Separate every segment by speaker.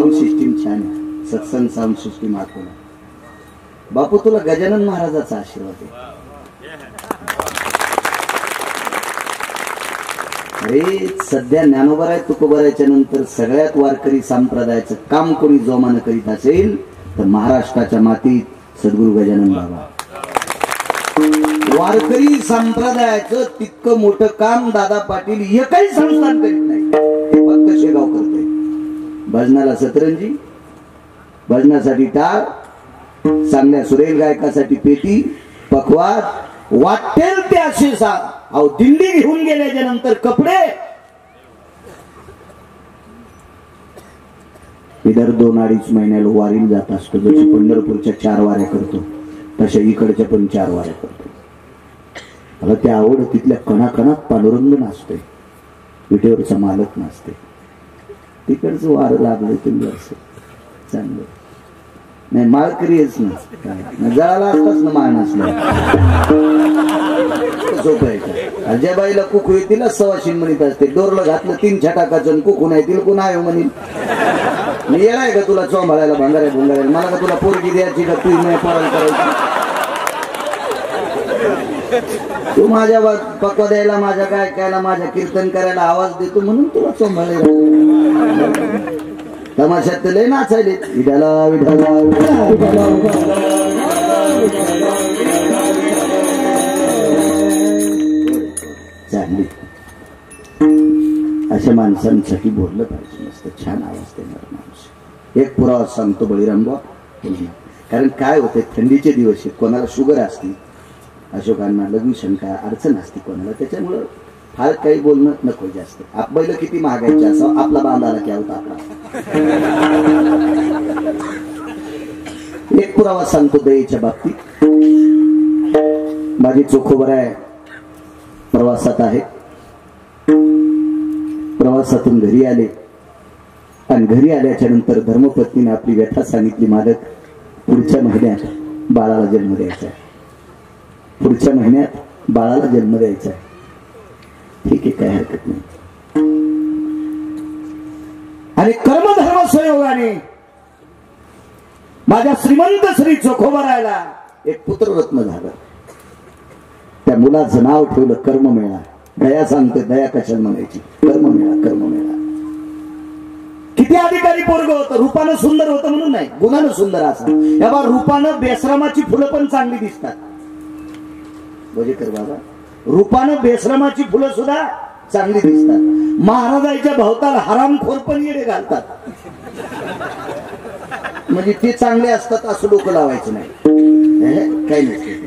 Speaker 1: Sound system छान आहे, सत्संग साऊंड सिस्टीम अकोला. बापू तुला गजानन महाराजाचा आशीर्वाद आहे. अरे सध्या ज्ञानोबराय तुकोबरायच्या नंतर सगळ्यात वारकरी संप्रदायाचं काम कोणी जोमानं करीत असेल तर महाराष्ट्राच्या मातीत सद्गुरू गजानन बाबा. वारकरी संप्रदायाचं तितकं मोठं काम दादा पाटील एकही संस्थान करीत नाही, फक्त शेगाव करते. भजनाला सतरंजी, भजनासाठी टाळ, चांगल्या सुरेल गायकासाठी पेटी, पखवाज, वाटेल ते असे अहो दिंडी घेऊन गेल्याच्या नंतर कपडे. इधर 2-2.5 महिन्याला वारीला जात असतो. जशी पंढरपूरच्या 4 वाऱ्या करतो तशा इकडच्या पण 4 वाऱ्या करतो. मला ते आवड. तिथल्या कणाकणात पांडुरंग नाचतोय, विटेवरचा मालक नाचते. तिकडचं वारं लागलं तुम्ही असं चांगलं नाही. माळकरीच ना, जळाला असताच ना माळ नसला सोपं आहे का. अजयबाईला कुकू तिला सवाशीन म्हणत असते. डोरलं घातलं 3 छटाकाचं कुकू नाही तिला कोण आहे म्हणे. मी येणार का तुला चोंभाळायला भांगाऱ्या भुंगाऱ्याला? मला का तुला पोरगी द्यायची का तू नाही पारण करायची? तू माझ्या पक्वा द्यायला, माझ्या गायकायला, माझ्या कीर्तन करायला आवाज देतो म्हणून तुला चोंभाळायला. तमाशात लय नाचायले. विठाला विठाला विठाला चांगली. अशा माणसांसाठी बोललं पाहिजे. मस्त छान आवाज देणार माणूस. एक पुरावा सांगतो बळीरामबा. कारण काय होते, थंडीचे दिवस आहेत, कोणाला शुगर असते, अशोकांना लघवी शंका अडचण असते कोणाला, त्याच्यामुळं फार काही बोलणं नको जास्त. बैल किती महागायचे असं आपला बांधाला क्या होता आपला. एक पुरावा सांगतो दयेच्या बाबतीत. माझी चोखोबराय प्रवासात आहे. प्रवासातून घरी आले आणि घरी आल्याच्या नंतर धर्मपत्नीने आपली व्यथा सांगितली. मालक, पुढच्या महिन्यात बाळाला जन्म द्यायचा आहे, पुढच्या महिन्यात बाळाला जन्म द्यायचा आहे. ठीक आहे, काय हरकत नाही. आणि कर्मधर्म संयोगाने माझ्या श्रीमंत श्री चोखोबरायला एक पुत्ररत्न झालं. त्या मुलाचं नाव ठेवलं कर्ममेळा. दया सांगते, दया कशाला म्हणायची? कर्ममेळा, कर्ममेळा. किती अधिकारी पोरग होतं, रूपानं सुंदर होतं म्हणून नाही, गुणानं सुंदर असं. या बा रूपानं बेसरामाची फुलं पण चांगली दिसतात. भोजेकर बाबा, रूपानं बेसरामाची फुलं सुद्धा चांगली दिसतात. महाराजांच्या भोवताला हरामखोर पण येडे घालतात. म्हणजे ते चांगले असतात असं डोकं लावायचं नाही. काही नसते.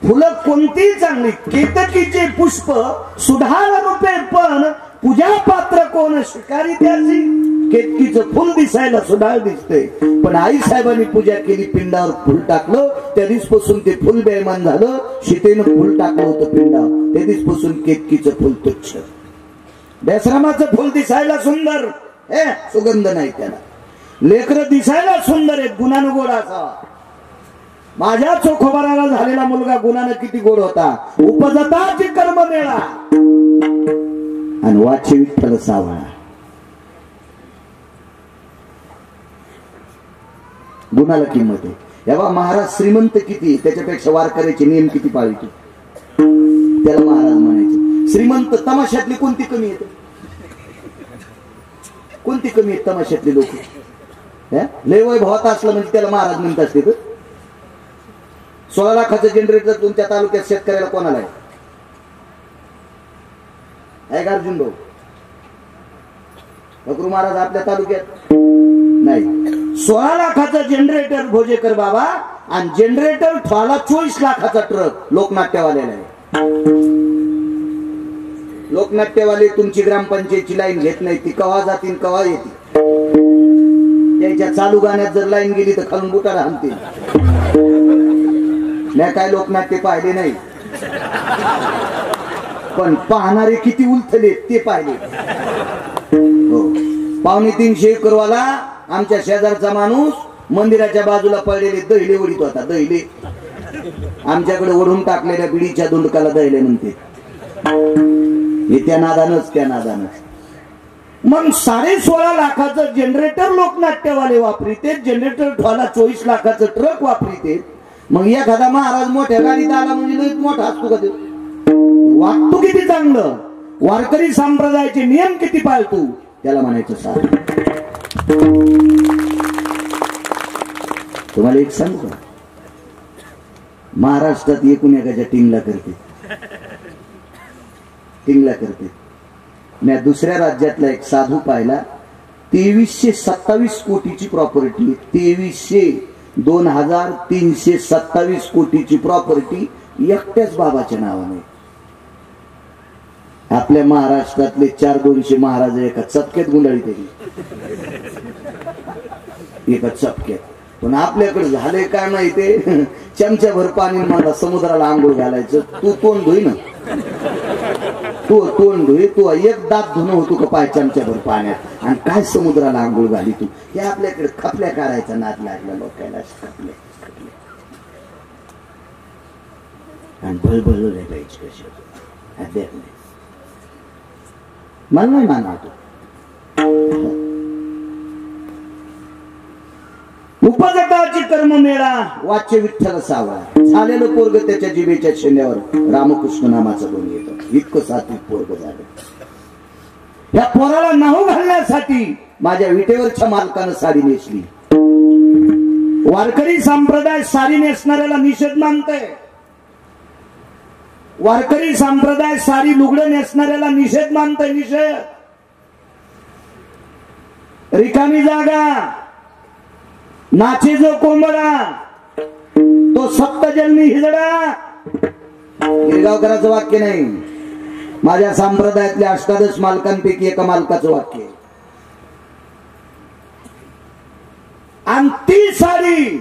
Speaker 1: फुलं कोणतीही चांगली, केतकीचे पुष्प सुधार रूपे पण पूजा पात्र कोण शिकारी त्याची. केतकीचं फुल दिसायला सुधार दिसते, पण आई साहेबांनी पूजा केली, पिंडावर फुल टाकलं, त्या दिवसपासून ते फुल बेईमान झालं. सीतेनं फुल टाकलं होतं पिंडावर, त्या दिवसपासून केतकीचं फुल तुच्छ. बेसरामाचं फुल दिसायला सुंदर, सुगंध नाही त्याला. लेकरं दिसायला सुंदर आहेत, गुणानं गोड असावा. माझ्या चोखोबराला झालेला मुलगा गुणानं किती गोड होता. उपजताची कर्ममेळा आणि वाची विठ्ठल सावळा. गुणाला किंमत आहे. तेव्हा महाराज श्रीमंत किती, त्याच्यापेक्षा वारकऱ्याचे नियम किती पाळतो, त्याला महाराज म्हणायचे. श्रीमंत तमाशातली कोणती कमी येते? कोणती कमी आहेत तमाशातली लोक? लय वैभवात असलं म्हणजे त्याला महाराज म्हणत असते. 16 लाखाचं जनरेटर तुमच्या तालुक्यात शेतकऱ्याला कोणाला आहे? अर्जुन भाऊ बकरू महाराज आपल्या तालुक्यात नाही. 16 लाखाचं जनरेटर भोजेकर बाबा, आणि जनरेटर ठेवायला 24 लाखाचा ट्रक लोकनाट्यवाल्याला आहे. लोकनाट्यवाले तुमची ग्रामपंचायतची लाईन घेत नाही, ती कवा जातील कवा येते. त्याच्या चालू गाण्यात जर लाईन गेली तर खालून बुटाला हाणतील. नाही काय लोकनाट्य पाहिले नाही, पण पाहणारे किती उलथले ते पाहिले. 2.5-3 एकरवाला आमच्या शेजारचा माणूस मंदिराच्या बाजूला पडलेले दहिले ओढीत होता. दहिले आमच्याकडे ओढून टाकलेल्या बिडीच्या दुंडकाला दहिले म्हणते. हे त्या नादानच मग 16.5 लाखाचं जनरेटर लोकनाट्यवाले वापरिते, जनरेटर 24 लाखाचं ट्रक वापरिते. मग एखादा महाराज मोठ्या गाडीत आला म्हणजे मोठा असतो का? वागतो किती चांगलं, वारकरी संप्रदायाचे नियम किती पाळतो, त्याला म्हणायचं सार. तुम्हाला एक सांगू का, महाराष्ट्रात एकूण एकाच्या टिंगला करते. मी दुसऱ्या राज्यातला एक साधू पाहिला, 2327 कोटीची प्रॉपर्टी, 2327 कोटीची प्रॉपर्टी एकट्याच बाबाच्या नावाने. आपल्या महाराष्ट्रातले 400-200 महाराज एका चपक्यात गुंडाळी तरी, एका चपक्यात. पण आपल्याकडे झाले काय माहिती, चमच्याभर पाणी मला समुद्राला आंघोळ घालायचं. तू तोंड धुई ना, तू तोंड धुई, तू एक दात धुणं होतो का पाय चमच्याभर पाण्यात, आणि काय समुद्राला आंघोळ घाली तू. हे आपल्याकडे खपल्या करायचा नाद लागला लोकांना, खपल्या आणि भलभल पाहिजे कशी मला नाही मानतो. उपजटाची कर्ममेळा वाच्य विठ्ठल सावळा, झालेलं पोरग त्याच्या जिभेच्या शेंड्यावर रामकृष्ण नामाचं गुण येतं. इतकं सात्विक पोरग झालं. या पोराला नाहू घालण्यासाठी माझ्या विटेवरच्या मालकानं साडी नेसली. वारकरी संप्रदाय साडी नेसणाऱ्याला निषेध मानतोय. वारकरी संप्रदाय साडी लुगडं नेसणाऱ्याला निषेध मानतोय. निषेध. रिकामी जागा, नाचे जो कोंबडा तो सप्तजन्मी हिजडा. गिरगावकरांचं वाक्य नाही, माझ्या संप्रदायातल्या 18 मालकांपैकी एका मालकाचं वाक्य. आणि ती साडी,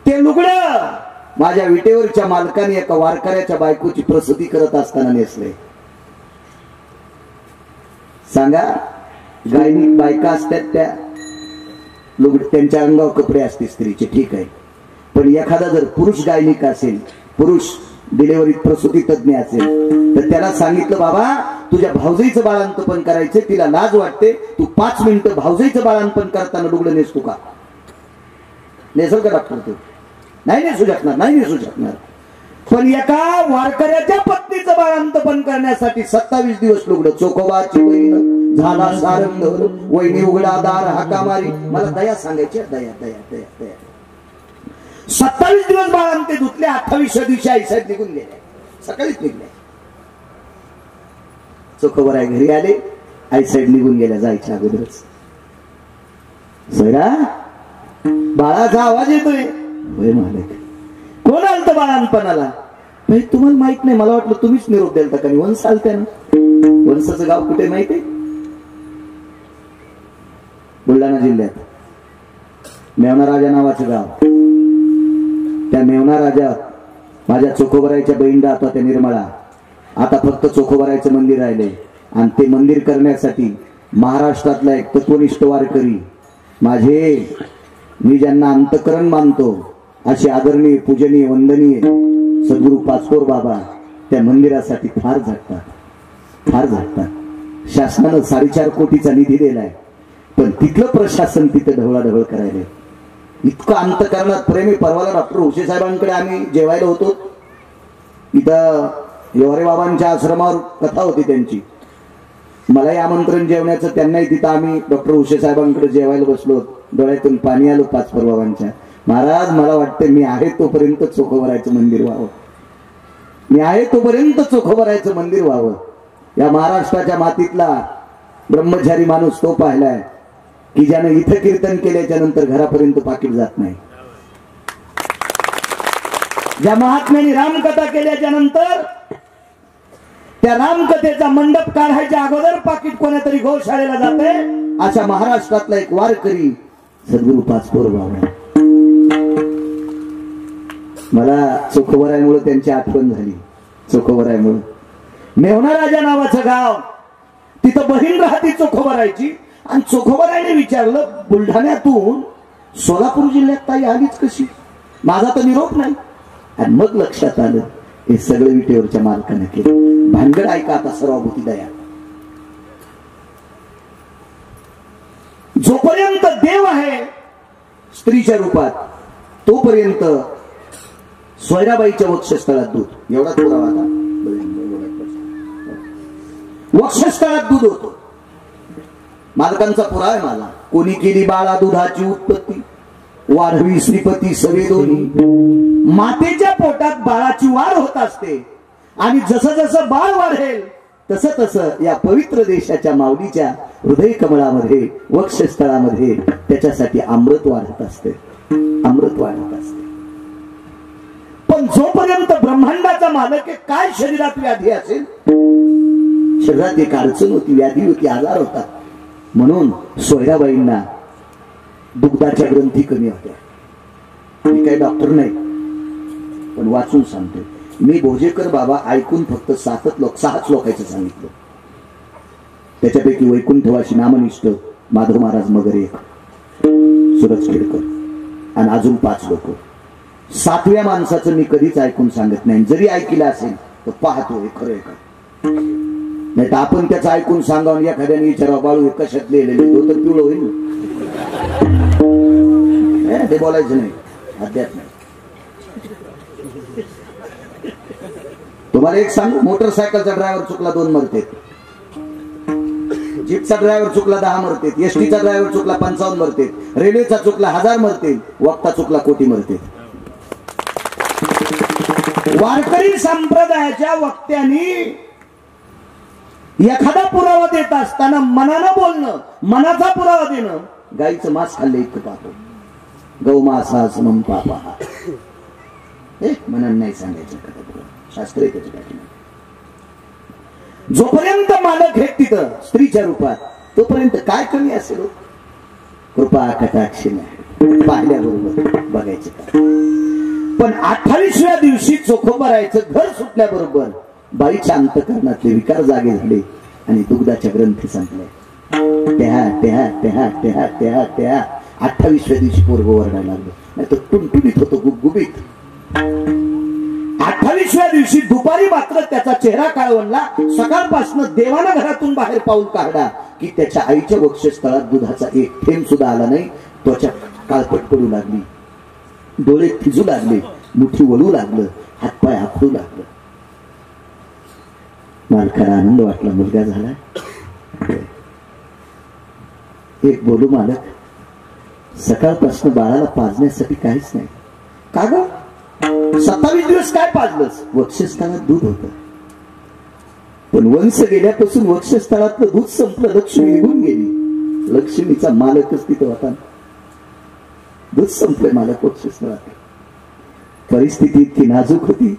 Speaker 1: ते लुगडं माझ्या विटेवरच्या मालकाने एका वारकऱ्याच्या बायकोची प्रसूती करत असताना नेसले. सांगा, गायनिक बायका असतात त्या लुगडे, त्यांच्या अंगावर कपडे असते स्त्रीचे, ठीक आहे. पण एखादा जर पुरुष गायनिक असेल, पुरुष डिलेव्हरीत प्रसूती तज्ञ असेल, तर त्याला सांगितलं, बाबा तुझ्या भावजाईचं बाळंतपण करायचं, तिला लाज वाटते, तू 5 मिनिटं भावजाईचं बाळंतपण करताना लुगडं नेसतो का? नेसल का डॉक्टर? तू नाही नेसू शकणार, नाही नेसू शकणार. पण एका वारकऱ्याच्या पत्नीचं बाळंतपण करण्यासाठी 27 दिवस लुगडं. चोखोबाची बहीण झाला सारंग, वहिनी उघडा दार हाका मारी. मला दया सांगायची, दया दया दया दया. 27 दिवस बाळंते धुतले, 28व्या दिवशी आईसाहेब निघून गेले, सकाळीच निघले. चोखोबराय घरी आले, आईसाहेब निघून गेल्या जायच्या अगोदरच. सैरा, बाळाचा आवाज येतोय. मालक, कोण आलत बाळांपणाला? तुम्हाला माहित नाही, मला वाटलं तुम्हीच निरोप द्याल का? वंश आलत्या ना. वंशाचं गाव कुठे माहिती? बुलढाणा जिल्ह्यात मेवना राजा नावाचं गाव. त्या मेवना राजा माझ्या चोखोबरायच्या बहीण राहत होत्या निर्मळा. आता फक्त चोखोबरायचं मंदिर राहिले, आणि ते मंदिर करण्यासाठी महाराष्ट्रातला एक तत्वनिष्ठ वारकरी, माझे मी ज्यांना अंतकरण मानतो असे आदरणीय, पूजनीय, वंदनीय सद्गुरू पाचपोर बाबा त्या मंदिरासाठी फार झटतात. शासनानं 4.5 कोटीचा निधी दिलाय, पण तिथलं प्रशासन तिथे ढवळाढवळ करायला. इतकं अंतकरणात प्रेम आहे. परवाला डॉक्टर उशे साहेबांकडे आम्ही जेवायला होतो. इथं योरे बाबांच्या आश्रमावर कथा होती त्यांची. मलाही आमंत्रण जेवण्याचं, त्यांनाही तिथं आम्ही डॉक्टर उशे साहेबांकडे जेवायला बसलो. डोळ्यातून पाणी आलं पाचपोर बाबांच्या. महाराज, मला वाटतं मी आहे तोपर्यंत चोखोबरायचं मंदिर व्हावं, मी आहे तोपर्यंत चोखोबरायचं मंदिर व्हावं. या महाराष्ट्राच्या मातीतला ब्रह्मचारी माणूस तो पाहिलाय की ज्याने इथं कीर्तन केल्याच्या नंतर घरापर्यंत पाकिट जात नाही. ज्या महात्म्याने रामकथा केल्याच्या नंतर त्या रामकथेचा मंडप काढायच्या अगोदर पाकिट कोणातरी गौशाळेला जाते, अशा महाराष्ट्रातला एक वारकरी सद्गुरू पाचपोर बाबा. मला चोखोबरायमुळे त्यांची आठवण झाली. चोखोबरायमुळे मेवना राजा नावाचं गाव, तिथं बहीण राहती चोखोबरायची. आणि चोखोबरायने विचारलं, बुलढाण्यातून सोलापूर जिल्ह्यात ताई आलीच कशी? माझा तर निरोप नाही. आणि मग लक्षात आलं, हे सगळं विटेवरच्या मालकाने केलं. भानगड ऐका आता सर्वाभूती दया. जोपर्यंत देव आहे स्त्रीच्या रूपात तोपर्यंत सोयराबाईच्या वक्षस्थळात दूध, एवढाच पुरावा आता. वक्षस्थळात दूध होतं. मालकांचा पुरावा आहे मला. कोणी केली बाळा दुधाची उत्पत्ती, वाढवी श्रीपती सवे दोन्ही. मातेच्या पोटात बाळाची वाढ होत असते आणि जसं जसं बाळ वाढेल तसं तसं या पवित्र देशाच्या माऊलीच्या हृदय कमळामध्ये वक्षस्थळामध्ये त्याच्यासाठी अमृत वाढत असते, अमृत वाढत असते. पण जोपर्यंत ब्रह्मांडाचा मालक आहे, काय शरीरात व्याधी असेल, शरीरात एक अडचण होती, व्याधी होती, आजार होता. म्हणून सोयराबाईंना दुग्धाच्या ग्रंथी कमी होत्या. मी काही डॉक्टर नाही, पण वाचून सांगतो. मी भोजेकर बाबा ऐकून फक्त 6च लोकांचं सांगितलं. त्याच्यापैकी वैकुंठवासी नामनिष्ठ माधव महाराज मगर एक, सुरज खेडकर आणि अजून 5 लोक. 7व्या माणसाचं मी कधीच ऐकून सांगत नाही. जरी ऐकलं असेल तर पाहतो हे खरं आहे का, नाही तर आपण त्याचं ऐकून सांगावं. एखाद्याने विचारावं बाळू हे कशात लिहिलेले, तो तर पिवळं होईल ना, ते बोलायचं नाही. अध्यात्म तुम्हाला एक सांगू, मोटरसायकलचा ड्रायव्हर चुकला 2 मरते, जीपचा ड्रायव्हर चुकला 10 मरते, एसटीचा ड्रायव्हर चुकला 55 मरते, रेल्वेचा चुकला 1000 मरते, वक्ता चुकला कोटी मरते. वारकरी संप्रदायाच्या वक्त्यांनी एखादा पुरावा देत असताना मनानं बोलणं, मनाचा पुरावा देणं. गाईचं मांस खाल्लं इतकं पाहतो, गौ मासा समम पापा, मनानं नाही सांगायचं, शास्त्र आहे त्याच्या पाठीमागे. जोपर्यंत मालक हे तिथं स्त्रीच्या रूपात तोपर्यंत काय कमी असेल. कृपा कटाक्ष पाहिल्याबरोबर बघायचं का. पण 28व्या दिवशी चोखोबरायचं घर सुटल्याबरोबर बाईच्या अंतःकरणातले विकार जागे झाले आणि दुग्धाच्या ग्रंथी संपले. त्या त्या त्या त्या त्या त्या 28व्या दिवशी पोरग ओरडायला लागलं, नाही तर टुणटुणीत होतो, गुबगुबीत. 28व्या दिवशी दुपारी मात्र त्याचा चेहरा काळवणला. सकाळपासून देवानं घरातून बाहेर पाऊल काढला की त्याच्या आईच्या वक्षस्थळात दुधाचा एक थेंब सुद्धा आला नाही. त्वचा काळपट पडू लागली, डोळे थिजू लागले, मुठी वळू लागलं, हातपाय आखडू लागलं. मालकाला आनंद वाटला, मुलगा झाला. एक बोलू मालक, सकाळपासून बाळाला पाजण्यासाठी काहीच नाही. का ग 27 दिवस काय पाजलंस? वक्षस्थळात दूध होतं, पण वंश गेल्यापासून वक्षस्थळातलं दूध संपलं, लक्ष्मी निघून गेली. लक्ष्मीचा मालकच तिथं होता, दूध संपले मालक वक्षस्थळात. परिस्थिती इतकी नाजूक होती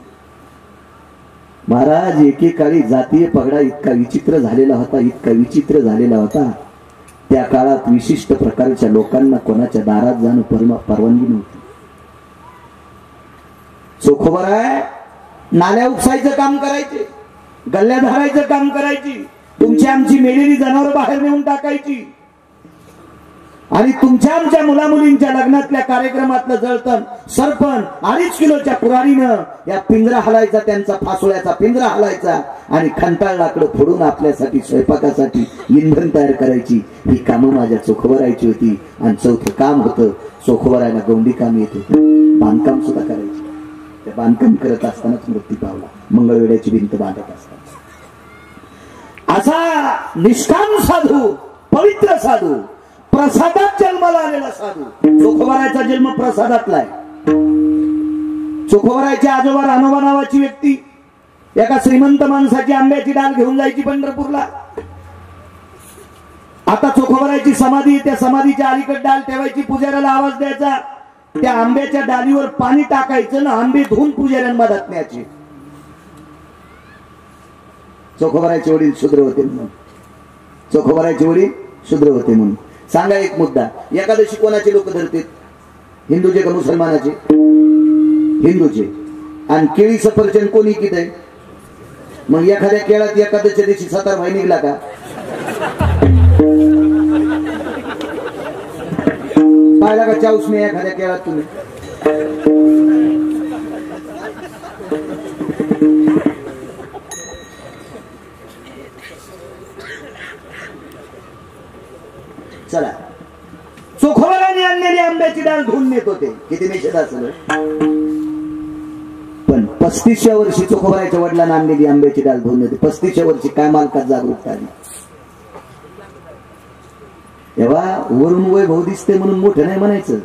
Speaker 1: महाराज. एकेकाळी जातीय पगडा इतका विचित्र झालेला होता, इतका विचित्र झालेला होता. त्या काळात विशिष्ट प्रकारच्या लोकांना कोणाच्या दारात जाणं परवानगी नव्हती. चोखोबराय नाल्या उपसायचं काम करायचे, गल्ल्या धरायचं काम करायची, तुमची आमची मेलेली जनावर बाहेर नेऊन टाकायची आणि तुमच्या आमच्या मुलामुलींच्या लग्नातल्या कार्यक्रमातलं जळतण सरपण 2.5 किलोच्या कुऱ्हाडीनं या पिंजरा हलायचा, त्यांचा फासोळ्याचा पिंजरा हलायचा आणि खंताळ लाकडं फोडून आपल्यासाठी स्वयंपाकासाठी इंधन तयार करायची. ही कामं माझ्या चोखोबरायची होती. आणि 4थं काम होतं, चोखोबरायला गौंडी काम येत होती, बांधकाम सुद्धा करायची. त्या बांधकाम करत असतानाच मृत्यू पावला, मंगळवेड्याची भिंत बांधत असताना. असा निष्काम साधू, पवित्र साधू, प्रसादात जन्माला आलेला साधू. चोखोबरायचा जन्म प्रसादातला आहे. चोखोबरायचे आजोबा रानोबा नावाची व्यक्ती एका श्रीमंत माणसाची आंब्याची डाल घेऊन जायची पंढरपूरला. आता चोखोबरायची समाधी, त्या समाधीच्या अलीकडे डाल ठेवायची, पुजाऱ्याला आवाज द्यायचा, त्या आंब्याच्या डालीवर पाणी टाकायचं ना आंबे धुवून पुजाऱ्यांमध्ये न्यायचे. चोखोबरायचे वडील शूद्र होते म्हणून, चोखोबरायचे वडील शूद्र होते म्हणून. सांगा एक मुद्दा, एकादशी कोणाचे लोक धरतात? हिंदूचे का मुसलमानाचे? हिंदूचे. आणि केळी सफरचंद कोणी कित आहे? मग एखाद्या केळात एकादशीच्या दिवशी 7 भाई निघला का? पाहिला का चाऊस नाही एखाद्या केळात तुम्ही? चला निषेध होते. किती निषेध असेल. पण 35व्या वर्षी चोखोबाराच्या वडिलांना आणलेली आंब्याची डाल धुवून येते. 35व्या वर्षी काय मालकात जागरूकता आली. तेव्हा वरून वैभव दिसते म्हणून मोठं नाही म्हणायचं.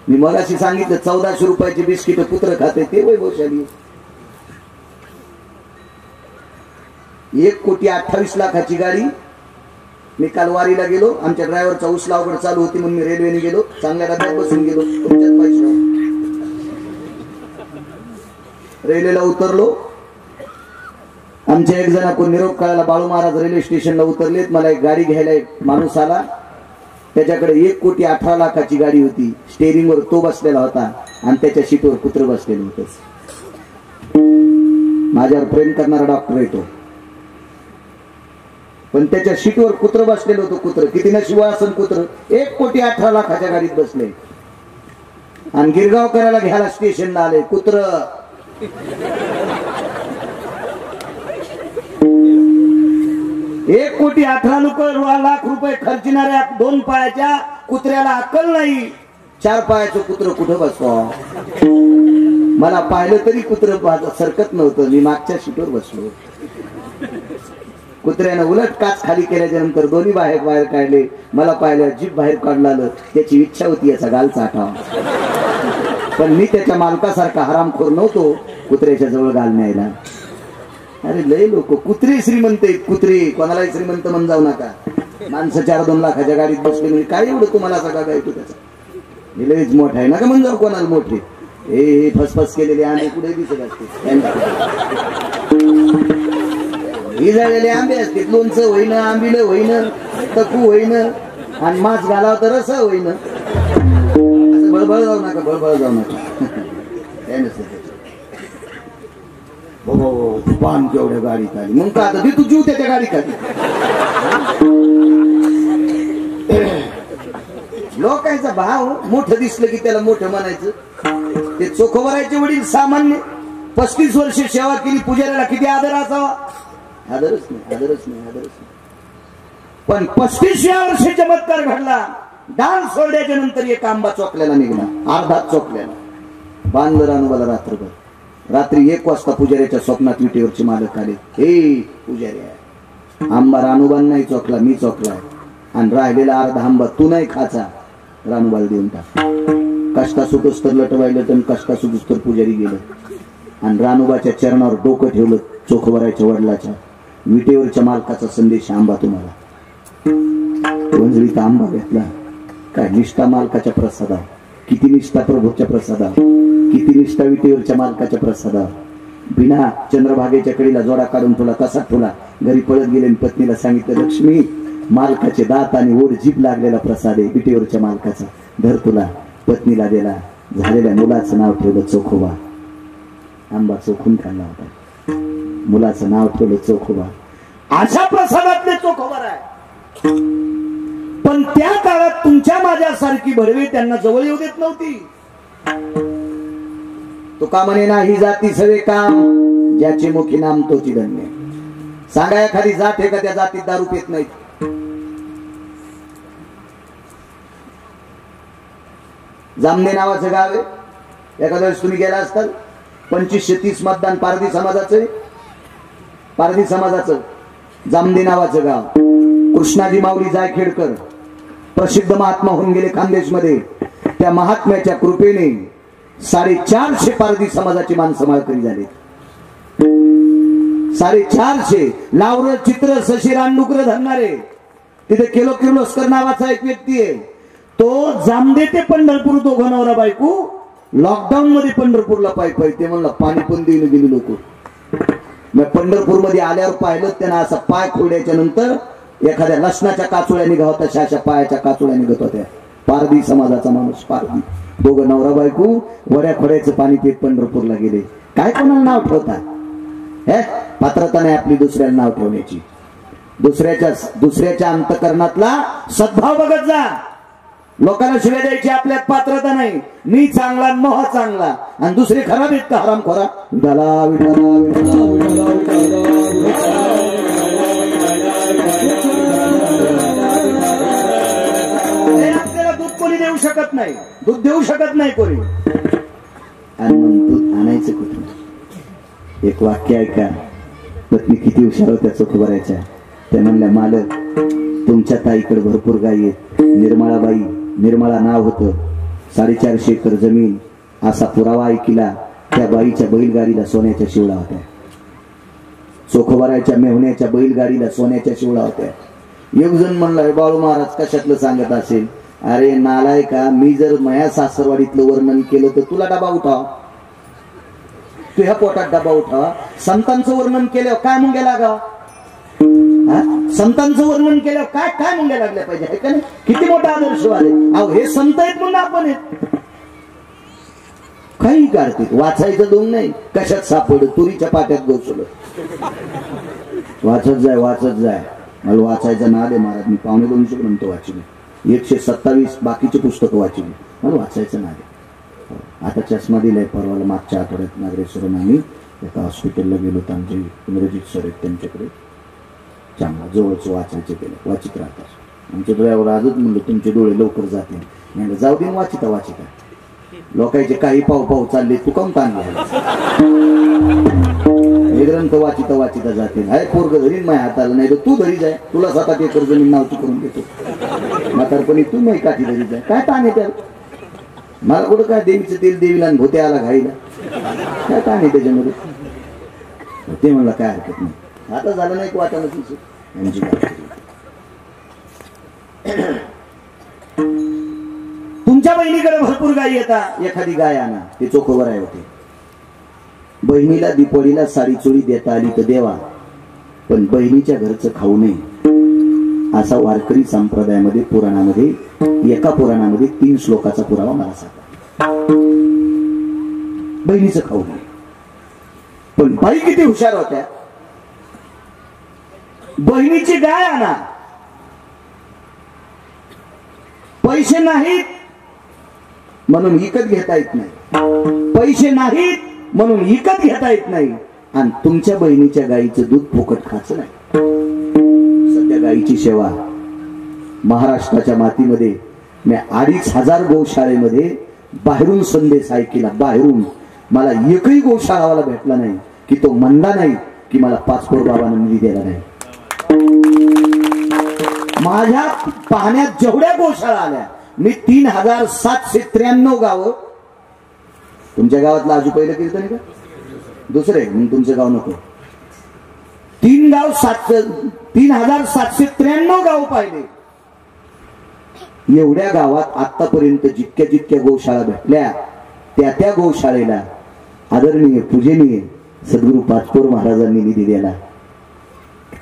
Speaker 1: मी मगाशी सांगितलं 1400 रुपयाची बिस्किट कुत्र खाते ते वैभवशाली. 1,28,00,000ची गाडी. मी काल वारीला गेलो. आमच्या ड्रायव्हरचा उसला अवघड चालू होती म्हणून मी रेल्वेने गेलो. चांगल्या डब्यात बसून गेलो. तुमच्यात पैसे रेल्वेला उतरलो. आमच्या एक जण कोण निरोप कळायला बाळू महाराज रेल्वे स्टेशनला उतरलेत. मला एक गाडी घ्यायला एक माणूस आला. त्याच्याकडे 1,18,00,000ची गाडी होती. स्टेअरिंगवर तो बसलेला होता आणि त्याच्या सीटवर कुत्र बसलेलं होतं. माझ्यावर प्रेम करणारा डॉक्टर आहे तो. पण त्याच्या सीटवर कुत्र बसलेलं होतं. कुत्र किती नशिबा असेल कुत्र. 1,18,00,000च्या गाडीत बसले आणि गिरगाव करायला घ्यायला स्टेशनला आले. कुत्र 1,18,00,000 रुपये खर्चणाऱ्या 2 पायाच्या कुत्र्याला अक्कल नाही. 4 पायाचं कुत्र कुठं बसवा. मला पाहिलं तरी कुत्र सरकत नव्हतं. मी मागच्या सीटवर बसलो. कुत्र्यानं उलट काच खाली केल्याच्या नंतर दोन्ही बाहेर काढले. मला पाहिलं जीभ बाहेर काढलं. त्याची इच्छा होती याचा गाल चाटावा. पण मी त्याच्या मालकासारखा हरामखोर नव्हतो कुत्र्याच्या जवळ गाल न्यायला. अरे लय लोक कुत्रे श्रीमंत आहेत. कुत्रे कोणालाही श्रीमंत म्हण जाऊ नका. माणसं 4-2 लाखाच्या गाडीत बसले म्हणजे काय एवढं तुम्हाला सगळा काय तू त्याचा हे लयच मोठा आहे नका म्हण जाऊ कोणाला मोठे. हे फसफस केलेले आंबे कुठे दिसत असते. ही झालेले आंबे असते. लोणचं होईन, आंबिलं होईन, तकू होईन आणि मास घालाव तर असं होईन. असं बळबळ जाऊ नका. बळबळ जाऊ नका. काय नसतं पान केवढ्या गाडीत आली मग का आता तू जीव त्याच्या गाडीत आली. लोकांचा भाव मोठं दिसलं की त्याला मोठं म्हणायचं. ते चोखोबाराचे वडील सामान्य 35 वर्ष सेवा केली. पुजाऱ्याला किती आदर असावा. आदरच नाही. पण 35व्या वर्षी चमत्कार घडला. दान सोडल्याच्या नंतर एक आंबा चोकल्याला निघला. अर्धात चोकल्याला. बांधलं रानूबाला रात्रभर. रात्री 1 वाजता पुजाऱ्याच्या स्वप्नात विटेवरचे मालक आले. हे पुजाऱ्या आंबा रानूबान नाही चोकला मी चोकलाय आणि राहिलेला अर्धा आंबा तू नाही खाचा. रानूबाला देऊन टाक. कष्टा सुटोस तर लटवायलं तर कष्टा सुटोस तर पुजारी गेलं आणि रानूबाच्या चरणावर डोकं ठेवलं. चोखोबाराच्या वडिलाच्या विटेवरच्या मालकाचा संदेश आंबा तुम्हाला. वंजळीचा आंबा घेतला. काय निष्ठा मालकाच्या प्रसादावर. किती निष्ठा प्रभूच्या प्रसादावर. किती निष्ठा विटेवरच्या मालकाच्या प्रसादावर. बिना चंद्रभागेच्या कडीला जोडा काढून तुला तसाच ठेवला. घरी पळत गेले आणि पत्नीला सांगितलं लक्ष्मी मालकाचे दात आणि ओढ जीभ लागलेला प्रसाद आहे विटेवरच्या मालकाचा. धर तुला. पत्नीला दिला. झालेल्या मुलाचं नाव ठेवलं चोखोबा. आंबा चोखून खाल्ला होता. मुलाचं नाव ठेवलं चोखोबा. अशा प्रसादातले चोखोबार आहे. पण त्या काळात तुमच्या माझ्यासारखी भडवे त्यांना जवळ येऊ देत नव्हती. तुका म्हणे नाही जाती सवे काम ज्याचे मुखी नाम तोची धन्य. सांगा एखादी जात आहे का त्या जातीत दारू पित नाहीत. जामने नावाचं गाव आहे. एखाद्या वेळेस तुम्ही गेला असताल. 2530 मतदान पारधी समाजाचं. पारधी समाजाचं जामने नावाचं गाव. कृष्णाजी माऊली जायखेडकर प्रसिद्ध महात्मा होऊन गेले खानदेश मध्ये. त्या महात्म्याच्या कृपेने 450 पारधी समाजाची माणसं माळकरी झाली. 450 लावरं चित्र शशी रानडुकर धरणारे. तिथे किर्लोस्कर नावाचा एक व्यक्ती आहे. तो जामदे ते पंढरपूर दोघं नवरा बायको लॉकडाऊन मध्ये पंढरपूरला पायी ते म्हणला पाणी पण देऊन गेली लोक. मग पंढरपूर मध्ये आल्यावर पाहिलं त्यांना असा पाय खोड्याच्या नंतर एखाद्या लसणाच्या काचोळ्या निघावता अशा पायाच्या काचोळ्या निघत होत्या. पारधी समाजाचा माणूस पारधी. दोघं नवरा बायको वड्या खोड्याचं पाणी पित पंढरपूरला गेले. काय कोणाला नाव ठेवता. हे पात्रता नाही आपली दुसऱ्याला नाव ठेवण्याची. दुसऱ्याच्या अंतकरणातला सद्भाव बघत जा. लोकांना शिव्या द्यायची आपल्यात पात्रता नाही. मी चांगला मोह चांगला आणि दुसरे खराब आहेत का हराम खोरा. विठाला विठाला विठाला विठाला आपल्याला दूध कोणी देऊ शकत नाही, दूध देऊ शकत नाही कोणी. आणि मग दूध आणायचं कुठून? एक वाक्य ऐका. पत्नी किती हुशार होत्या चोखोबारायच्या. त्या म्हणल्या, मालक तुमच्या ताईकडे भरपूर गायी आहेत. निर्मळाबाई, निर्मळा नाव होतं, 450 एकर जमीन. असा पुरावा ऐकिला. त्या बाईच्या बैलगाडीला सोन्याच्या शिवळा होत्या. चोखोबारायच्या मेहुण्याच्या बैलगाडीला सोन्याच्या शिवळा होत्या. एक जण म्हणलाय, बाळू महाराज कशातलं सांगत असेल? अरे नालाय का, मी जर माया सासरवाडीतलं वर्णन केलं तर तुला डबा उठाव, तुझ्या पोटात डबा उठावा. संतांचं वर्णन केल्यावर काय मुंग्या लागाव? संतांचं वर्णन केल्यावर काय काय मुंग्या लागल्या पाहिजे, आहे का नाही? किती मोठा आदर्श वाले. अहो हे संत आहेत म्हणून आपण आहेत. काही काढते वाचायचं दोन नाही. कशात सापड? तुरीच्या पाट्यात गोचलं. वाचत जाय, वाचत जाय. मला वाचायचा नाद आहे महाराज. मी 250 ग्रंथ वाचले, 127 बाकीची पुस्तकं वाचली. मला वाचायचं नाद आहे. आता चष्मा दिलाय परवाला. मागच्या आठवड्यात नागरेश्वरून आम्ही एका हॉस्पिटलला गेलो तर आमचे इंग्रजीत सर आहेत, त्यांच्याकडे चांगला जवळचं वाचायचे केलं. वाचित राहतात आमच्या डोळ्यावर. आजच म्हणलं तुमचे डोळे लवकर जातील. म्हणलं जाऊ दे, वाचिता वाचिता. लोकांचे काही पाव पाव चालले, तू काऊन ताण घ्यायला? हे ग्रंथ वाचिता वाचिता जातील. हाय पोरग धरीन माझ्या हाताला, नाही तर तू धरी जाय. तुला 7 एकर जमीन नावची करून देतो. म्हातारपणी तू नाही काठी धरी जाय. काय ताण आहे त्याला? मला कुठं काय देवीचं तेल देवीला आणि भोते आला घाईला, काय ताण आहे त्याच्यामध्ये? ते म्हणलं काय हरकत नाही. आता झालं नाही वाटाणं यांची काय. तुमच्या बहिणीकडे भरपूर गायी येतात, एखादी गाय आणा. ते चोखोबाराय होते. बहिणीला दीपावलीला साडी चोळी देता आली तर देवा, पण बहिणीच्या घरचं खाऊ नये असा वारकरी संप्रदायामध्ये पुराणामध्ये, एका पुराणामध्ये 3 श्लोकाचा पुरावा मला सांगा. बहिणीचं खाऊ नये. पण बाई किती हुशार होत्या. बहिणीची गाय आणा. पैसे नाहीत म्हणून विकत घेता येत नाही. पैसे नाहीत म्हणून विकत घेता येत नाही. आणि तुमच्या बहिणीच्या गाईचं दूध फुकट खायचं नाही. सध्या गाईची सेवा महाराष्ट्राच्या मातीमध्ये मी 2500 गोशाळेमध्ये बाहेरून संदेश ऐकला. बाहेरून मला एकही गोशाळावाला भेटला नाही की तो म्हणला नाही की मला 5 करोड बाबांना निधी द्यायला नाही. माझ्या पाहण्यात जेवढ्या गोशाळा आल्या, मी 3793 गावं. तुमच्या गावातलं आजू पहिलं कीर्तन आहे का? दुसरे म्हणून तुमचं गाव नको. 3793 गाव पाहिले. एवढ्या गावात आतापर्यंत जितक्या जितक्या गोशाळा भेटल्या, त्या गोशाळेला आदरणीय पूजनीय सद्गुरू पाचपोर महाराजांनी निधी दिला.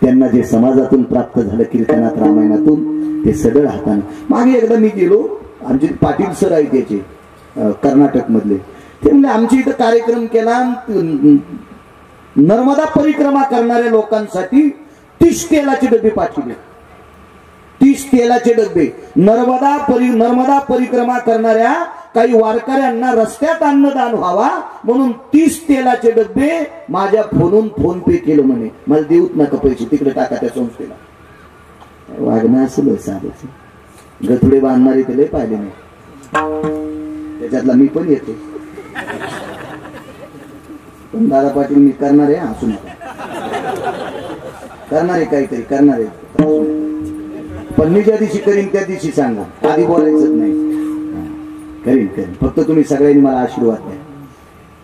Speaker 1: त्यांना जे समाजातून प्राप्त झालं कीर्तनात, रामायणातून, ते सदळ हाताने. मागे एकदा मी गेलो, आमचे पाटील सर आहेत त्याचे कर्नाटक मधले. ते म्हणजे आमच्या इथं कार्यक्रम केला. नर्मदा परिक्रमा करणाऱ्या लोकांसाठी 30 तेलाचे डबे पाठवले. 30 तेलाचे डबे. नर्मदा परिक्रमा करणाऱ्या काही वारकऱ्यांना रस्त्यात अन्नदान व्हावा म्हणून 30 तेलाचे डबे माझ्या फोनून फोन पे केलं. म्हणे मला देऊत नका पैसे, तिकडे टाका त्या संस्थेला. वागणं असं साधच. गथुडे बांधणारे ते लय पाहिले नाही. त्याच्यातला मी पण येतो. पण दादा पाटील मी करणार आहे, हसू नका. करणार आहे, काहीतरी करणार आहे. पण मी ज्या दिवशी करीन त्या दिवशी सांगा, आधी बोलायचंच नाही. करीन. फक्त तुम्ही सगळ्यांनी मला आशीर्वाद द्या.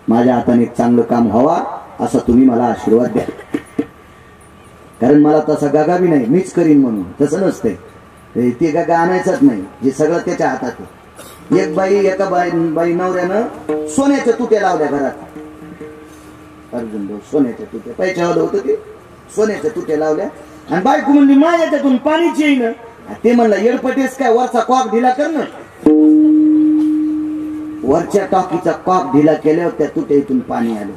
Speaker 1: माझ्या हाताने एक चांगलं काम व्हावा असा तुम्ही मला आशीर्वाद द्या. कारण मला तसा गागा बी नाही, मीच करीन म्हणून. तसं नसतंय. ते गागा आणायचाच नाही, जे सगळं त्याच्या हातात आहे. एका बाई नवऱ्यानं सोन्याच्या तुट्या लावल्या घरात. अर्जुन भाऊ सोन्याच्या तुट्या, पैशावालं होतं ते. सोन्याच्या तुट्या लावल्या आणि बायको म्हणली माझ्याच्यातून पाणीच येईन. ते म्हणलं येडपटेस काय, वरचा कॉक ढिला कर ना. वरच्या टाकीचा कॉक ढिला केल्यावर त्या तुट्यातून पाणी आलं.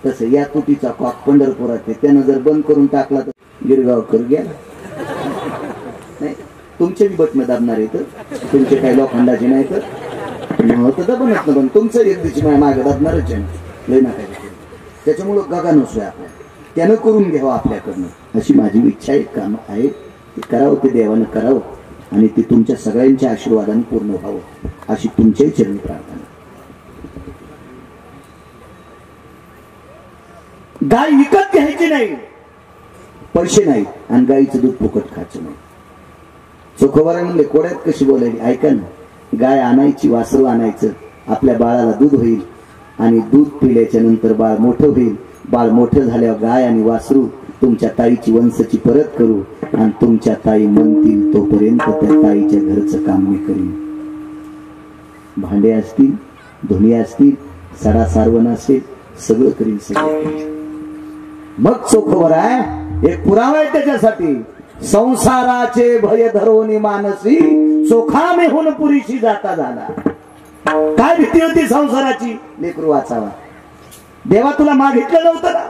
Speaker 1: तसं या तुटीचा कॉक पंढरपुरात आहे, त्यानं जर बंद करून टाकला तर गिरगावकर गेला. नाही तुमचे बी बटणं दाबणार आहे तर, तुमचे काही लोखंडाचे नाही तर दबनच न. पण तुमचं एक दिवशी माझ्या मागे दाबणारच आहे. लय नका. त्याच्यामुळं गगा नसतोय आपल्या, त्यानं करून घ्यावं आपल्याकडनं, अशी माझी इच्छा आहे. काम आहे ते करावं, ते देवानं करावं. आणि ते तुमच्या सगळ्यांच्या आशीर्वादाने पूर्ण व्हावं अशी तुमच्याही चरणी प्रार्थना. गाय विकत घ्यायची नाही, पैसे नाही, आणि गाईचं दूध फुकट खायचं नाही. चोखोबारा म्हणले कोड्यात कशी बोलायची, ऐका ना, गाय आणायची, वासरू आणायचं, आपल्या बाळाला दूध होईल आणि दूध पिल्याच्या नंतर बाळ मोठं होईल. बाळ मोठं झाल्यावर गाय आणि वासरू तुमच्या ताईची वंशाची परत करू आणि तुमच्या ताई म्हणतील तोपर्यंत त्या ताईच्या घरचं काम मी करीन. भांडे असतील, धुणी असतील, सडा सारवण असेल, सगळं करीन, सगळं करीन. मग चोखोबर आहे, एक पुरावा आहे त्याच्यासाठी. संसाराचे भय धरोनी मानसी, चोखा मेहून पुरीशी जाता झाला. काय भीती होती संसाराची, लेकरू वाचावा. देवा तुला मागितलं नव्हतं ना,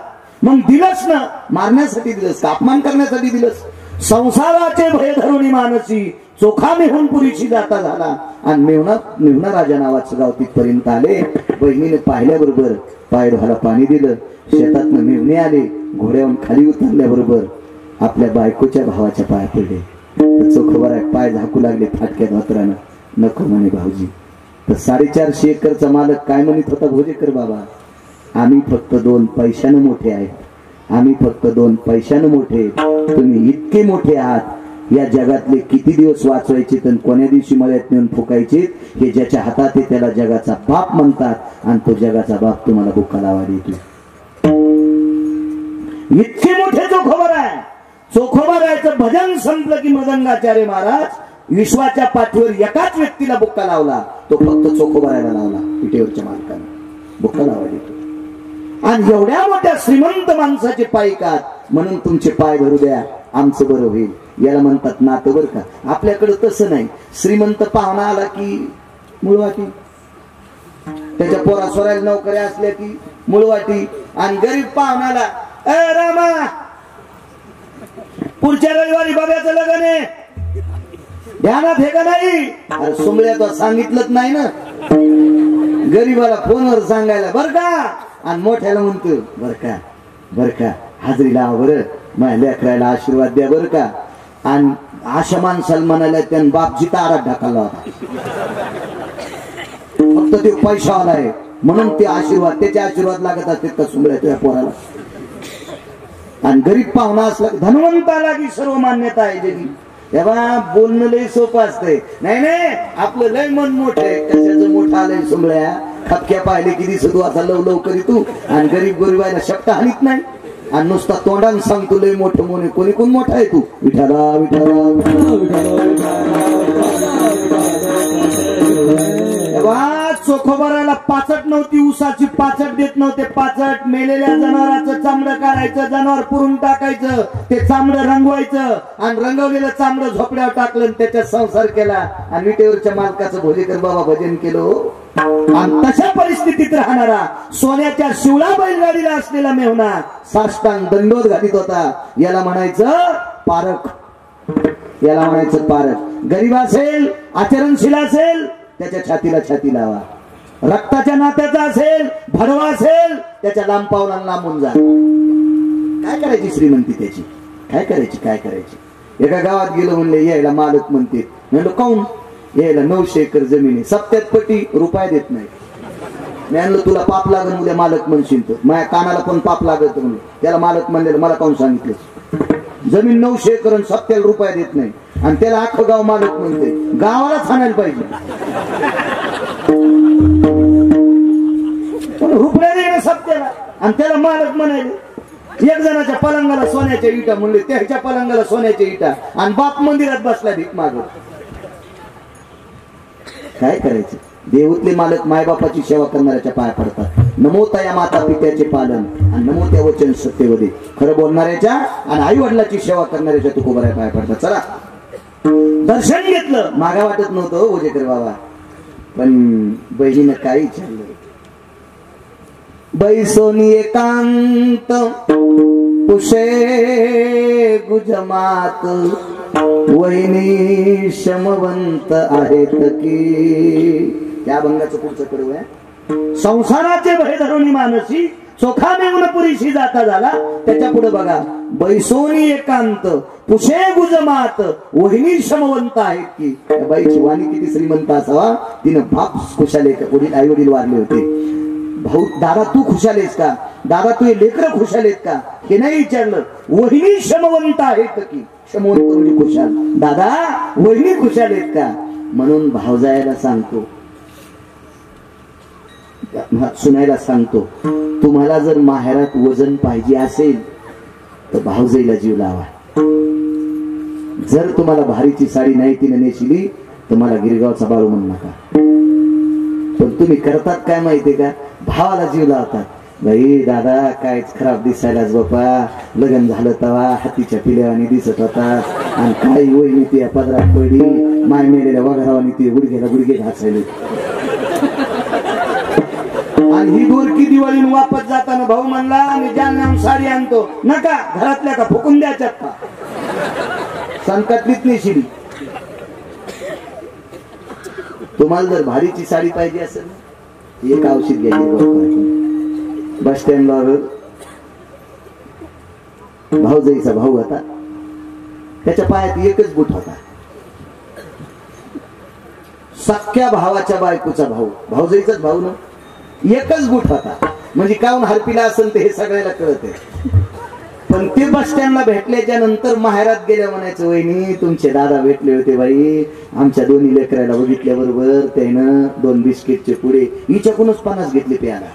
Speaker 1: मग दिलंच ना, मारण्यासाठी दिलंस का, अपमान करण्यासाठी दिलंस. संसाराचे भय धरोनी मानसी, चोखा मेहून पुरीशी जाता झाला. आणि मेहुणा राजा नावाचं गाव तिथपर्यंत आले. बहिणीने पाहिल्याबरोबर पाय धुवायला पाणी दिलं. शेतातनं मेहुणे आले, घोड्यावरून खाली उतरल्याबरोबर आपल्या बायकोच्या भावाच्या पाया पडले. चोखोबारा पाय झाकू लागले फाटक्या धोतरानं. नको म्हणे भाऊजी. तर 450 एकरचा मालक काय म्हणत होता, भोजेकर बाबा, आम्ही फक्त 2 पैशानं मोठे आहेत, आम्ही फक्त 2 पैशानं मोठे, तुम्ही इतके मोठे आहात, या जगातले किती दिवस वाचवायचे तर कोण्या दिवशी मळ्यात नेऊन फुकायचे, हे ज्याच्या हातात आहे त्याला जगाचा बाप म्हणतात, आणि तो जगाचा बाप तुम्हाला भुका लावा देतो. इतके मोठे चोखोबार आहे. चोखोबारायचं भजन संपलं की मदंगाचार्य महाराज विश्वाच्या पाठीवर एकाच व्यक्तीला बुक्का लावला, तो फक्त चोखोबारायला लावला. पिठेवरच्या मालकाने बुक्का लावा देतो. आणि एवढ्या मोठ्या श्रीमंत माणसाचे पाय कात, म्हणून तुमचे पाय भरू द्या, आमचं बरं होईल. याला म्हणतात नातं. बरं का, आपल्याकडे तसं नाही. श्रीमंत पाहुणा आला की मुळवाटी, त्याच्या पोरा सोरायला नोकऱ्या असल्या की मुळवाटी, आणि गरीब पाहुणाला ए रामा पुढच्या रविवारी बाब्याचं लग्न आहे, ध्यानात हे का नाही. अरे सुमळ्या तो सांगितलंच नाही ना, गरीबाला फोनवर सांगायला बर का, आणि मोठ्याला म्हणतो बर का, बर का, हाजरी लावा बरं, माझ्या लेकराला आशीर्वाद द्या बरं का. आणि अशा माणसाला म्हणायला त्यानं बापजी तारात ढाकला होता, फक्त ते पैशावाला आहे म्हणून ते आशीर्वाद, त्याचे आशीर्वाद लागत असते का सुमळ्या तुझ्या पोराला. आणि गरीब पाहुणा असला धनवंताला की सर्व मान्यता आहे जगी. तेव्हा बोलणं लय सोपं असतंय. नाही नाही, आपलं लय मन मोठं आहे. कशाचं मोठं आलंय सुमळ्या, खपक्या पाहिले की दिसत आता लव लव करी तू, आणि गरीब गरीबायला शब्द हानीत नाही, आणि नुसता तोंडानं सांगतो लय मोठं मोने. कोणी कोण मोठा आहे तू, विठाला विठाला चोखोबाराला पाचट नव्हती, उसाची पाचट देत नव्हते. पाचट मेलेल्या जनावराचं चामडं काढायचं, जनावर पुरून टाकायचं, ते चामडं रंगवायचं, आणि रंगवलेलं चामडं झोपड्यावर टाकलं, त्याच्यात संसार केला. आणि विटेवरच्या मालकाचं भोजेकर बाबा भजन केलं. आणि तशा परिस्थितीत राहणारा सोन्याच्या शिवळा बैलगाडीला असलेला मेहुणा साष्टांग दंडोत घालीत होता. याला म्हणायचं पारख, याला म्हणायचं पारख. गरीब असेल, आचरणशील असेल, त्याच्या छातीला छाती लावा. रक्ताच्या नात्याचा असेल, भडवा असेल, त्याच्या लांब पावलांना लांबून जा. काय करायची श्रीमंती त्याची, काय करायची, काय करायची. एका गावात गेलो म्हणले, यायला मालक म्हणते. म्हणलो काऊन, यायला 900 एकर जमीन आहे, 70 रुपये देत नाही. मी आणलं तुला पाप लागल, उद्या मालक म्हणशील तर. माझ्या कानाला पण पाप लागत म्हणून त्याला मालक म्हणलेलं, मला काऊन सांगितलं. जमीन 900 एकर आणि 70 रुपये देत नाही, आणि त्याला अख्खं गाव मालक म्हणते. गावालाच आणायला पाहिजे. रुपया देणं सत्याला, आणि त्याला मालक म्हणायले. एक जणाच्या पलंगाला सोन्याच्या इटा म्हणले, त्याच्या पलंगाला सोन्याच्या इटा, आणि बाप मंदिरात बसला भीक मागत. काय करायचं. देवतले मालक मायबापाची सेवा करणाऱ्याच्या पाया पडतात. नमो त्या माता पित्याचे पालन, आणि नमो त्या वचन सत्यवदे. खरं बोलणाऱ्याच्या आणि आई वडिलाची सेवा करणाऱ्याच्या तुकोबऱ्या पाया पडतात. चला दर्शन घेतलं, मागा वाटत नव्हतं भोजेकर बाबा, पण बहिणीनं काय विचारलं. बैसोनी एकांत पुषे गुजमात, वहिनी शमवंत आहेत की. त्या अभंगाचं पुढचं कडवं आहे. संसाराचे भय धरुनी मानसी, चोखा मेवून पुरीशी जाता झाला. त्याच्या पुढे बघा, बैसोनी एकांत पुषे गुजमात वहिनी श्रमवंत आहेत की. त्या बाईची वाणी किती श्रीमंत असावा. तिनं बाप खुशाले का, वडील आई वडील वारले होते. भाऊ दादा तू खुशालेस का, दादा तू लेकर खुशालेत का, हे नाही विचारलं. वहिनी श्रमवंत आहेत की. श्रमवंत म्हणजे खुशाल. दादा वहिनी खुशालेत का. म्हणून भावजायला सांगतो, सुनायला सांगतो, तुम्हाला जर माहेरात वजन पाहिजे असेल तर भावजाईला जीव लावा. जर तुम्हाला भारीची साडी नाही तिने नेशिली तर मला गिरगावचा बाळू म्हणू नका. पण तुम्ही करतात काय माहितीये का, भावाला जीव लावतात. बाई दादा कायच खराब दिसायलाच बापा, लग्न झालं तवा हातीच्या पिल्यावानी दिसत होता आणि काही वहिनी ती पदरात पडली, माय मेलेल्या वगैरावानी ती गुडघ्याला गुडघे घासायले. आणि ही दोरकी दिवाळी वापस जाताना भाऊ म्हणला मी जालन्याहून साडी आणतो. नका, घरातल्या का फुकून द्याच्यात का, संकटलीच नेशिली. तुम्हाला जर भारीची साडी पाहिजे असेल एक औषध घ्यायची. बस स्टँडवर भाऊजाईचा भाऊ होता, त्याच्या पायात एकच बूट होता. सख्या भावाच्या बायकोचा भाऊ, भाऊजाईचाच भाऊ ना, एकच बूट होता. म्हणजे काऊन हरपिला असेल ते हे सगळ्याला कळत आहे. पण ते बस स्टँडला भेटल्याच्या नंतर माहेरात गेल्या म्हणायचं, वहिनी तुमचे दादा भेटले होते बाई, आमच्या दोन्ही लेकराला बघितल्याबरोबर त्यानं 2 बिस्किटचे पुढे हिच्याकूनच 50 घेतले प्याला,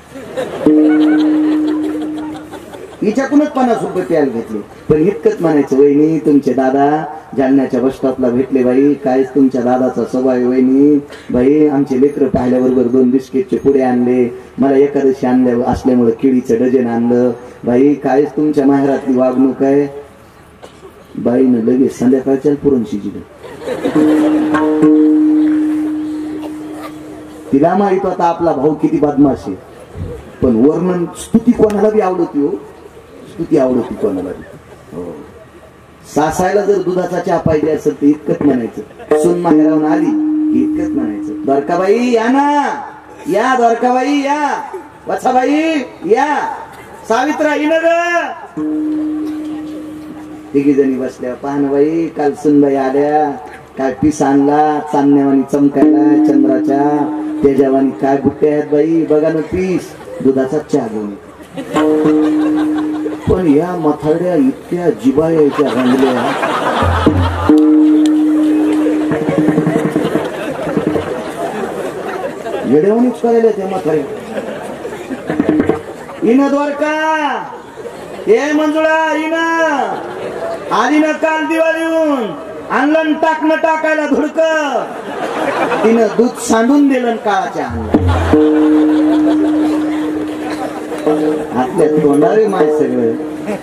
Speaker 1: हिच्याकूनच 50 रुपये प्यायला घेतले. पण इतकंच म्हणायचं, वहिनी तुमचे दादा जालन्याच्या बस स्टॉपला भेटले बाई, कायच तुमच्या दादाचा स्वभाव वहिनी, बाई आमचे लेकर पाहिल्याबरोबर 2 बिस्किटचे पुढे आणले, मला एकादशी आणल्या असल्यामुळे केळीचं डझन आणलं, बाई कायच तुमच्या माहेरातली वागणूक आहे. बाईनं लगेच संध्याकाळच्या पुरण शिजलं. तिला माहित होता आपला भाऊ किती बदमाश आहे. पण वर्णन स्तुती कोणाला बी आवडती हो, स्तुती आवडती कोणाला बी. हो, सासायला जर दुधाचा चहा पाहिजे असेल तर इतकंच म्हणायचं. सून माहेरावून आली की इतकंच म्हणायचं, द्वारकाबाई या ना, या द्वारकाबाई या, वत्साबाई या, सावित्रा येईन ग. तिघी जणी बसल्या, पाहन बाई काल सुनबाई आल्या, काय पीस आणला चांदण्यावानी चमकायला चंद्राच्या, तेजावानी काय बुट्टे आहेत बाई, बघा ना पीस, दुधाचा चहा घेऊन. पण या मथाड्या इतक्या जिबा यायच्या रंगल्या, येड्यावानीच करायला त्या मथाड्या. इन द्वारका हे मंजुळा इन आली ना काल दिवाळीहून, आणलं टाकणं टाकायला धुडक, तिनं दूध सांडून दिलं काळाच्या आणलं. आपल्या तोंडावे माय सगळं,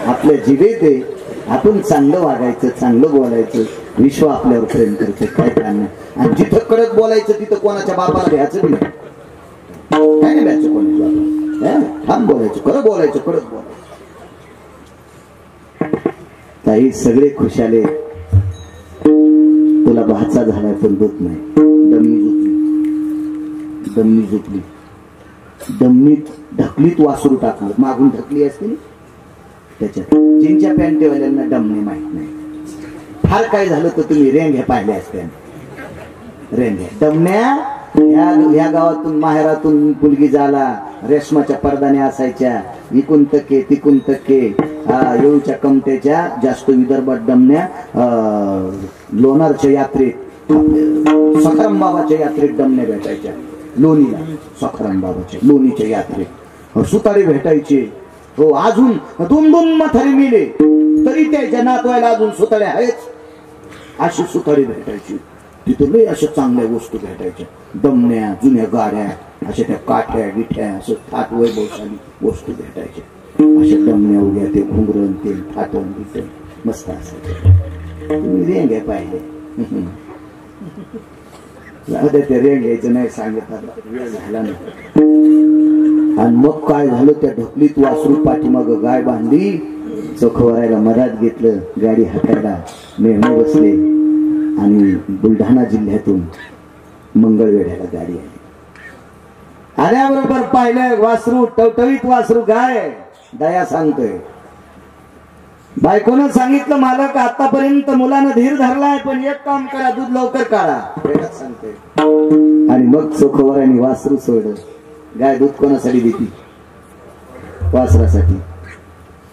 Speaker 1: आपल्या जिभेत आहे. आपण चांगलं वागायचं, चांगलं बोलायचं, विश्व आपल्यावर प्रेम करते, काय कारण. आणि जिथं कडक बोलायचं तिथं कोणाच्या बापाला घ्यायचं नाही, काय नाही घ्यायचं कोणाच्या बापाला. ठाम बोलायचं, खरं बोलायचं, कडक बोलायचं. काही सगळे खुशाले. तुला भाचा झालाय पण दूध नाही. दमनी झुकली, दमनी झुकली, दमनीत ढकलीत वासरू टाकलं, मागून ढकली असते त्याच्यात. जिंच्या पॅन्टेवाल्यांना डमणे माहित नाही. फार काय झालं तर तुम्ही रेंग्या पाहिल्या असत्या. रेंग्या डमण्या ह्या गावातून माहेरातून मुलगी झाला, रेशमाच्या पडदाने असायच्या, इकून तके तिकून तके, येऊच्या कमतेच्या जास्त विदर्भात डमण्या. लोणारच्या यात्रेत सखाराम बाबाच्या यात्रेत डमण्या भेटायच्या. लोणीला सखाराम बाबाच्या लोणीच्या यात्रेत सुतारे भेटायचे. हो, अजून 2-2 म्हातारे मेले तरी त्याच्या नातवायला अजून सुतारे आहेच, अशी सुतारे भेटायची. तिथे लय अशा चांगल्या वस्तू भेटायच्या, दमण्या, जुन्या गाड्या, अशा त्या काठ्या गिठ्या, असं थाट वैभवशाली वस्तू भेटायच्या. अशा दमण्या उद्या ते घुंगरण ते थाटण बिटण मस्त असायचे. तुम्ही रेंग्या पाहिले, ते रेंग्याचं नाही सांगत, वेळ झाला नाही. आणि मग काय झालं, त्या ढकलीत वासरू पाठीमाग गाय बांधली, चोखवरायला मधात घेतलं, गाडी हातायला मेहणे बसले आणि बुलढाणा जिल्ह्यातून मंगळवेढ्याला गाडी आली. आल्याबरोबर पाहिलं वासरू टवटवीत वासरू गाय दया सांगतोय. बायकोनं सांगितलं मालक आतापर्यंत मुलानं धीर धरलाय पण एक काम करा दूध लवकर काढा सांगतोय. आणि मग चोखवरांनी वासरू सोडलं. गाय दूध कोणासाठी देते? वासरासाठी.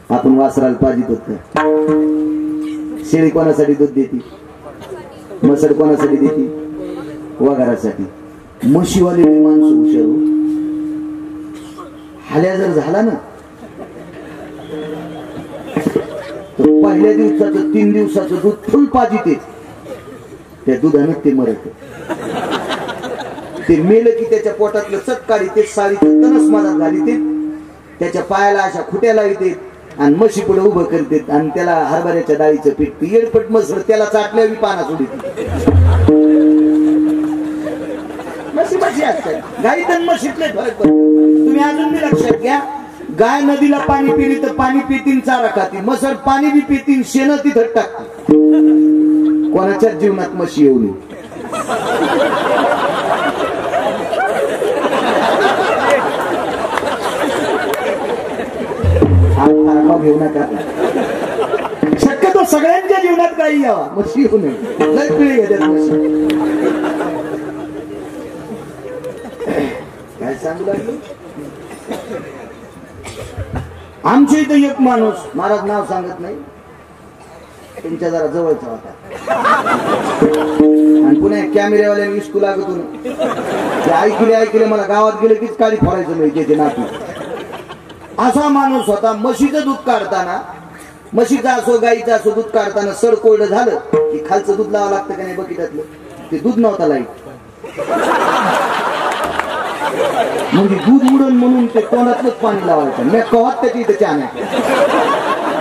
Speaker 1: आपण वासराला पाजित होत. शेळी कोणासाठी दूध देते? मसड कोणासाठी देते? वगारासाठी. म्हशीवाले माणसं हुशारू हाल्या जर झाला ना तर पहिल्या दिवसाचं 3 दिवसाचं दूध फुल पाजिते. त्या दुधानं ते मरत. ते मेलं की त्याच्या पोटातलं चटकाडी ते साडी तनस मनात घाली ते त्याच्या पायाला अशा खुट्याला येते आणि म्हशी पुढे उभं करते आणि त्याला हरभऱ्याच्या डाळीचं पीठ येडपट मसर त्याला चाटल्यावी पाना सोडते. म्हशी असतात गाई तर म्हशीतले फरक पडतो. तुम्ही अजून बी लक्षात घ्या. गाय नदीला पाणी पिली तर पाणी पितीन चारा खाती. मसर पाणी बी पितीन शेण तिथं टाकते. कोणाच्याच जीवनात म्हशी येऊ नये. घेऊ नका. शक्यतो सगळ्यांच्या जीवनात गाई यावा म्हशी येऊ नये. लय पिढी घेतात म्हशी. काय सांगू लागलो? आमच्या इथं एक माणूस महाराज नाव सांगत नाही तुमच्या जरा जवळचा होता आणि पुन्हा कॅमेऱ्यावाल्याने इस्कू लागत होतं. ऐकले मला गावात गेले कीच काळी फोडायचं नाही ते नातू. असा माणूस होता. म्हशीचं दूध काढताना म्हशीचं असो गाईचं असो दूध काढताना सड कोरडं झालं की खालचं दूध लावावं लागतं का नाही बघितलं. ते दूध नव्हता लाईट म्हणजे दूध उडन म्हणून ते तोंडातलंच पाणी लावायचं. मी कवात त्याची इथे छान आहे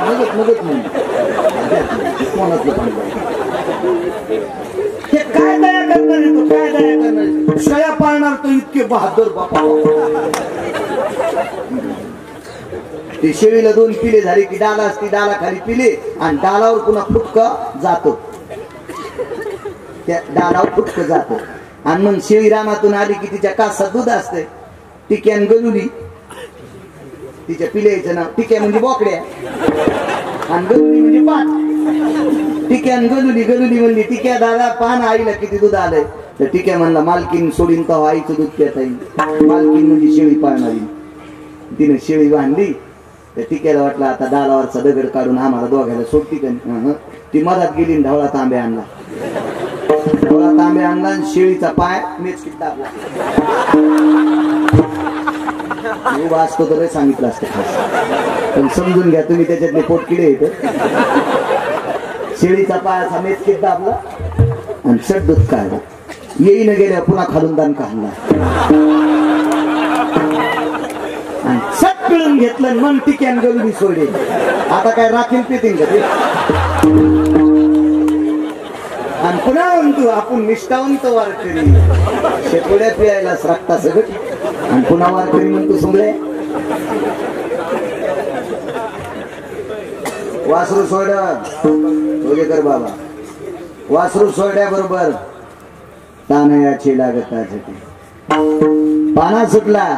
Speaker 1: मगत म्हणून तोंडातलं पाणी लावायचं. हे काय दया करणार आहे तो? काय दया करणार? शया पाळणार तो इतके बहादूर बापा. ते शेळीला 2 पिले झाले की डाला असती डाला खाली पिले आणि डालावर पुन्हा फुटका जातो. त्या डालावर फुटक जातो आणि मग शेळी रानातून आली की तिच्या कासात दूध असते. टिक्यान गलुली तिच्या पिल्याचं नाव. टिक्या म्हणजे बोकड्या आणि गलुली म्हणजे पाच. टिक्यान गलुली म्हणली टिक्या दादा पान आईला किती दूध आलंय. तर टिक्या म्हणला मालकीन सोडीन तर आईचं दूध पिता येईल. मालकीन म्हणजे शेळी पाळणारी. तिने शेळी बांधली. तर टिक्याला वाटलं आता डालावरचा दगड काढून आम्हाला दोघायला सोडती का. ती मधात गेली ढवळा तांब्या आणला. ढवळा तांब्या आणला आणि शेळीचा पाय मेचकीत टाकला. उभा असतो तर सांगितलं असतं पण समजून घ्या तुम्ही त्याच्यातले पोटकिडे येत. शेळीचा पाय असा मेचकीत दाबला आणि चट दूध काढला. येईन गेल्या पुन्हा खालून दान काढला आणि सट पिळून घेतलं. मन टिक्यान गलुली सोडे. आता काय राखील पितीन का ते? आणि पुन्हा म्हणतो आपण निष्ठावंत वारकरी शेकोड्या पियायला रक्ता सगळं आणि पुन्हा वारकरी म्हणतो सुंगळे. वासरू सोड कर बाबा. वासरू सोड्या बरोबर तानयाची लागतासाठी पाना सुटला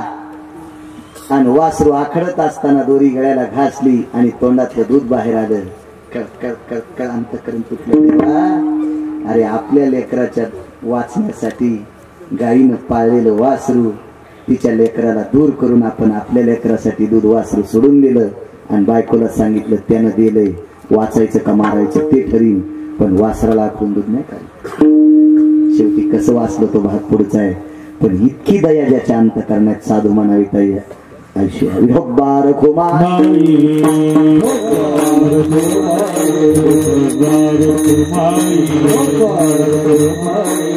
Speaker 1: आणि वासरू आखडत असताना दोरी गळ्याला घासली आणि तोंडातलं दूध बाहेर आलं. कळ अंतकरण तुटलं. देवा अरे आपल्या लेकराच्या वाचण्यासाठी गायीनं पाळलेलं वासरू तिच्या लेकराला दूर करून आपण आपल्या लेकरासाठी दूध वासरू सोडून दिलं आणि बायकोला सांगितलं त्यानं दिलंय. वाचायचं का मारायचं ते ठरीन पण वासराला आखून दूध नाही काय. शेवटी कसं वाचलं तो भाग पुढचा आहे. पण इतकी दया ज्याच्या अंत करण्यात साधू म्हणावी ताई आयुष्य